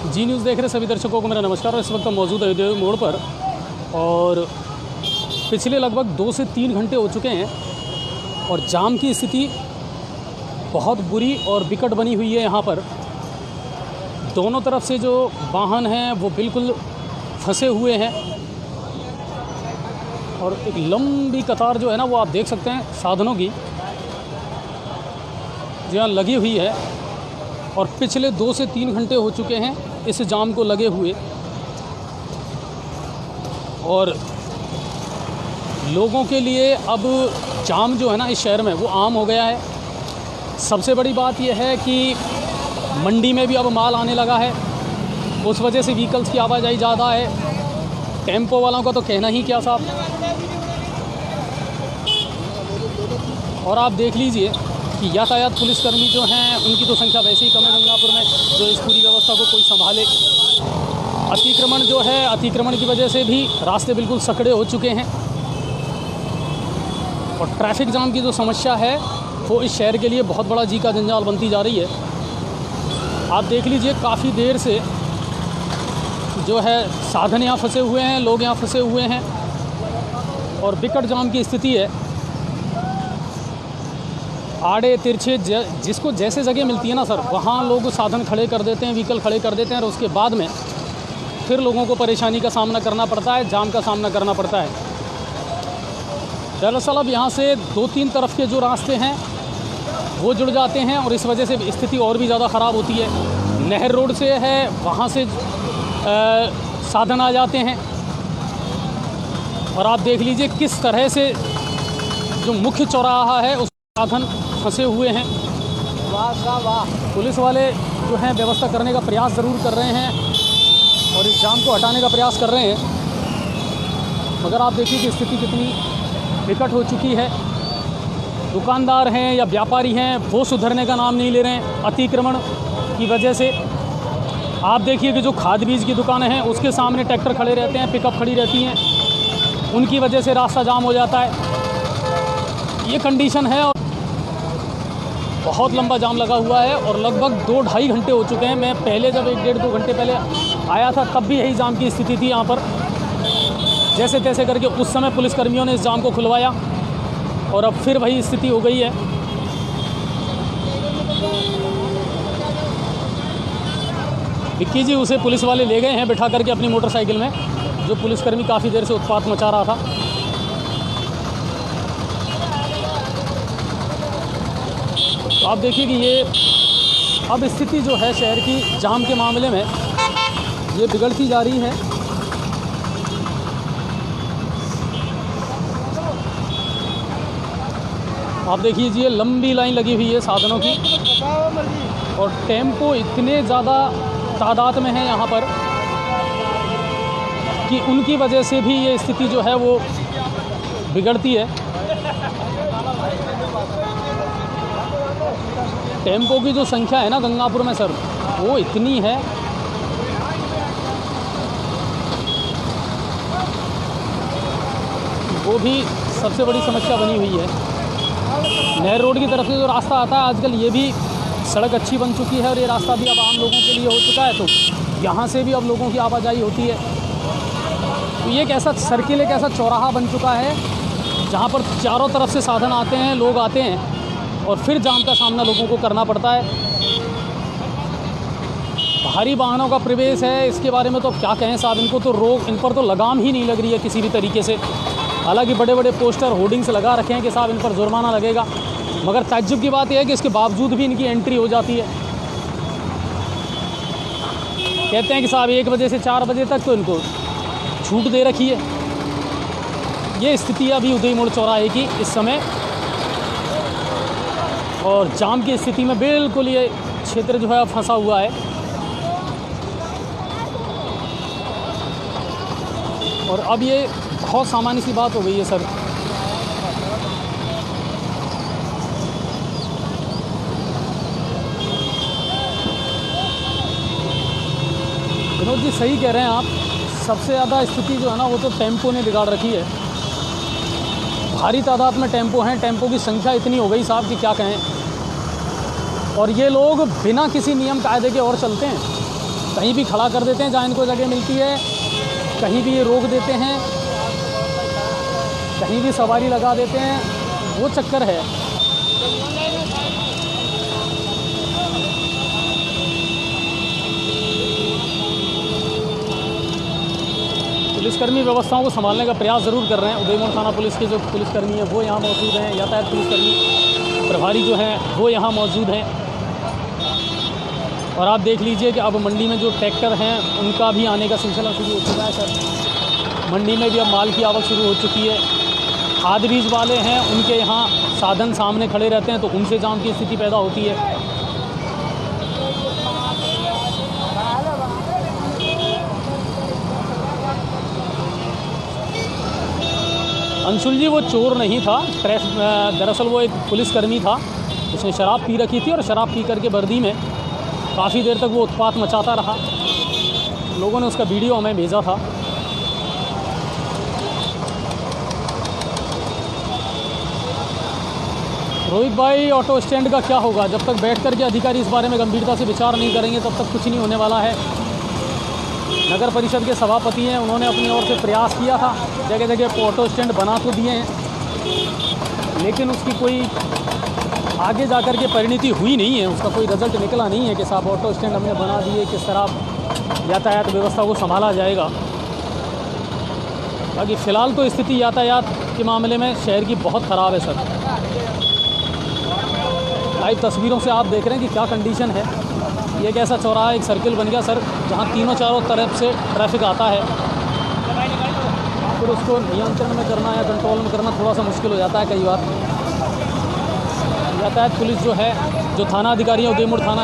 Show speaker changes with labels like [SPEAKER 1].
[SPEAKER 1] जी news देख रहे सभी दर्शकों को मेरा नमस्कार। इस वक्त हम मौजूद है अयोध्या मोड़ पर और पिछले लगभग 2 से 3 घंटे हो चुके हैं और जाम की स्थिति बहुत बुरी और विकट बनी हुई है। यहाँ पर दोनों तरफ से जो वाहन हैं वो बिल्कुल फंसे हुए हैं और एक लंबी कतार जो है ना वो आप देख सकते हैं साधनों की जहाँ लगी हुई है और पिछले 2 से 3 घंटे हो चुके हैं इस जाम को लगे हुए और लोगों के लिए अब जाम जो है ना इस शहर में वो आम हो गया है। सबसे बड़ी बात यह है कि मंडी में भी अब माल आने लगा है, उस वजह से व्हीकल्स की आवाजाही ज़्यादा है। टेम्पो वालों का तो कहना ही क्या साहब। और आप देख लीजिए कि यातायात पुलिसकर्मी जो हैं उनकी तो संख्या वैसे ही कम है गंगापुर में, जो इस पूरी व्यवस्था को कोई संभाले। अतिक्रमण जो है, अतिक्रमण की वजह से भी रास्ते बिल्कुल सकड़े हो चुके हैं और ट्रैफिक जाम की जो समस्या है वो इस शहर के लिए बहुत बड़ा जी का जंजाल बनती जा रही है। आप देख लीजिए काफ़ी देर से जो है साधन यहाँ फंसे हुए हैं, लोग यहाँ फंसे हुए हैं और विकट जाम की स्थिति है। आड़े तिरछे जिसको जैसे जगह मिलती है ना सर, वहाँ लोग साधन खड़े कर देते हैं, व्हीकल खड़े कर देते हैं और उसके बाद में फिर लोगों को परेशानी का सामना करना पड़ता है, जाम का सामना करना पड़ता है। दरअसल अब यहाँ से 2-3 तरफ के जो रास्ते हैं वो जुड़ जाते हैं और इस वजह से स्थिति और भी ज़्यादा ख़राब होती है। नहर रोड से है, वहाँ से साधन आ जाते हैं और आप देख लीजिए किस तरह से जो मुख्य चौराहा है उस साधन फंसे हुए हैं। वाह वाह, पुलिस वाले जो हैं व्यवस्था करने का प्रयास ज़रूर कर रहे हैं और इस जाम को हटाने का प्रयास कर रहे हैं, मगर आप देखिए कि स्थिति कितनी विकट हो चुकी है। दुकानदार हैं या व्यापारी हैं वो सुधरने का नाम नहीं ले रहे हैं अतिक्रमण की वजह से। आप देखिए कि जो खाद बीज की दुकानें हैं उसके सामने ट्रैक्टर खड़े रहते हैं, पिकअप खड़ी रहती हैं, उनकी वजह से रास्ता जाम हो जाता है। ये कंडीशन है और बहुत लंबा जाम लगा हुआ है और लगभग 2-2.5 घंटे हो चुके हैं। मैं पहले जब 1-1.5-2 घंटे पहले आया था तब भी यही जाम की स्थिति थी यहाँ पर। जैसे तैसे करके उस समय पुलिसकर्मियों ने इस जाम को खुलवाया और अब फिर वही स्थिति हो गई है। विक्की जी उसे पुलिस वाले ले गए हैं बिठा करके अपनी मोटरसाइकिल में, जो पुलिसकर्मी काफ़ी देर से उत्पात मचा रहा था। तो आप देखिए कि ये अब स्थिति जो है शहर की जाम के मामले में ये बिगड़ती जा रही है। आप देखिए ये लंबी लाइन लगी हुई है साधनों की और टेम्पो इतने ज़्यादा तादाद में है यहाँ पर कि उनकी वजह से भी ये स्थिति जो है वो बिगड़ती है। टेम्पो की जो संख्या है ना गंगापुर में सर वो इतनी है वो भी सबसे बड़ी समस्या बनी हुई है। नहर रोड की तरफ से जो रास्ता आता है आजकल ये भी सड़क अच्छी बन चुकी है और ये रास्ता भी अब आम लोगों के लिए हो चुका है, तो यहाँ से भी अब लोगों की आवाजाही होती है। तो ये एक ऐसा सर्किल, एक ऐसा चौराहा बन चुका है जहाँ पर चारों तरफ से साधन आते हैं, लोग आते हैं और फिर जाम का सामना लोगों को करना पड़ता है। भारी वाहनों का प्रवेश है, इसके बारे में तो क्या कहें साहब, इनको तो रोक, इन पर तो लगाम ही नहीं लग रही है किसी भी तरीके से। हालांकि बड़े बड़े पोस्टर होर्डिंग्स लगा रखे हैं कि साहब इन पर जुर्माना लगेगा, मगर ताज्जुब की बात यह है कि इसके बावजूद भी इनकी एंट्री हो जाती है। कहते हैं कि साहब 1 बजे से 4 बजे तक तो इनको छूट दे रखी है। ये स्थिति अभी उदय मोड़ चौराहे की इस समय और जाम की स्थिति में बिल्कुल ये क्षेत्र जो है फंसा हुआ है और अब ये बहुत सामान्य सी बात हो गई है सर। विनोद जी सही कह रहे हैं आप, सबसे ज़्यादा स्थिति जो है ना वो तो टेम्पो ने बिगाड़ रखी है। भारी तादाद में टेम्पो हैं, टेम्पो की संख्या इतनी हो गई साहब कि क्या कहें। और ये लोग बिना किसी नियम कायदे के और चलते हैं। कहीं भी खड़ा कर देते हैं जहाँ इनको जगह मिलती है, कहीं भी ये रोक देते हैं, कहीं भी सवारी लगा देते हैं, वो चक्कर है। पुलिसकर्मी व्यवस्थाओं को संभालने का प्रयास ज़रूर कर रहे हैं। उदयपुर थाना पुलिस के जो पुलिसकर्मी हैं वो यहाँ मौजूद हैं, यातायात पुलिसकर्मी प्रभारी जो हैं वो यहाँ मौजूद हैं। और आप देख लीजिए कि अब मंडी में जो ट्रैक्टर हैं उनका भी आने का सिलसिला शुरू हो चुका है सर। मंडी में भी अब माल की आवक शुरू हो चुकी है। खाद बीज वाले हैं, उनके यहाँ साधन सामने खड़े रहते हैं तो उनसे जाम की स्थिति पैदा होती है। अंशुल जी वो चोर नहीं था, दरअसल वो एक पुलिसकर्मी था। उसने शराब पी रखी थी और शराब पी करके वर्दी में काफ़ी देर तक वो उत्पात मचाता रहा। लोगों ने उसका वीडियो हमें भेजा था। रोहित भाई, ऑटो स्टैंड का क्या होगा? जब तक बैठ कर के अधिकारी इस बारे में गंभीरता से विचार नहीं करेंगे तब तक कुछ नहीं होने वाला है। नगर परिषद के सभापति हैं, उन्होंने अपनी ओर से प्रयास किया था, जगह जगह ऑटो स्टैंड बना तो दिए हैं, लेकिन उसकी कोई आगे जाकर के परिणति हुई नहीं है, उसका कोई रिजल्ट निकला नहीं है कि साहब ऑटो स्टैंड हमने बना दिए, किस तरह यातायात व्यवस्था को संभाला जाएगा। बाकी फ़िलहाल तो स्थिति यातायात के मामले में शहर की बहुत ख़राब है सर। लाइव तस्वीरों से आप देख रहे हैं कि क्या कंडीशन है। ये एक ऐसा चौराहा, एक सर्किल बन गया सर, जहाँ तीनों चारों तरफ से ट्रैफिक आता है, फिर उसको नियंत्रण में करना या कंट्रोल में करना थोड़ा सा मुश्किल हो जाता है कई बार। यातायात पुलिस जो है, जो थाना अधिकारी है उदयपुर थाना